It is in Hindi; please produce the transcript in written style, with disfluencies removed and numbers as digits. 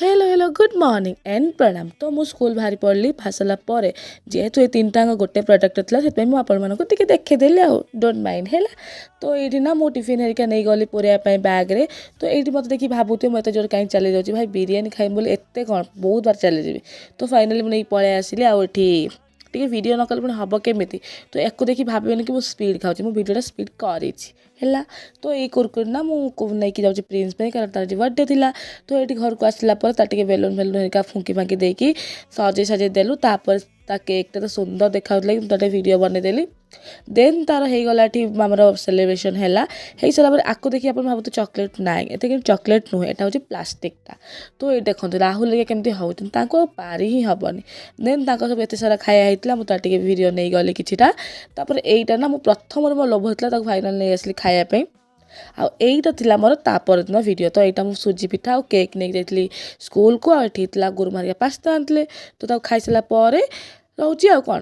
Hello hello good morning and प्रणाम। तो मु स्कूल बाहरी पड़ी बाहर सारा पर जेहेतु ये तीन टाँग गोटे प्रडक्ट था से मुझे देखीदेली डोंट माइंड है। तो ये ना मु टिफिन हेरिका नहीं गली पूरे बैग्रे। तो ये मत देखिए भावुथे मुझे जोर कहीं चली जाऊँगी भाई बिरीयानी खाई बोली एत कौन बहुत बार चली जी। तो फाइनाली मुझे पलि आसिली आठी टे वीडियो न कले हम केमी। तो या देखिए भावन कि मुझे स्पीड खाऊँ मो वीडियो स्पीड कर तो ये कुरकुरी ना मुझे नहीं जाऊँगी प्रिंस कारण तार बर्थडे थिला। तो ये घर को आसला टे बेलून फेलून हेरिका फुंकी फांकी देकी सजे सजे देलु तापर ता केकटा तो सुंदर देखा मुझे वीडियो बनईदेली। देन तार होगला आमर सेलिब्रेशन है हो सारा आपको देखिए आप भावते चॉकलेट ना ये कि चॉकलेट नुहे यहाँ हूँ प्लास्टिकटा। तो ये देखो राहुल केमती होती पारी ही हेनी। देन सब एत सारा खाया होता मुझे वीडियो नहीं गली किटा। यहीटा ना प्रथम मो लोभ होता फाइनाल नहीं आसली खायापी। आईटा थी मोर तापर दिन वीडियो। तो यहाँ मुझे सुजी पिठा और केक नहीं जाइली स्कूल को। आठ गुरुमारिया पास्ता आनी तो खाई सारापर रोचे आ कौन।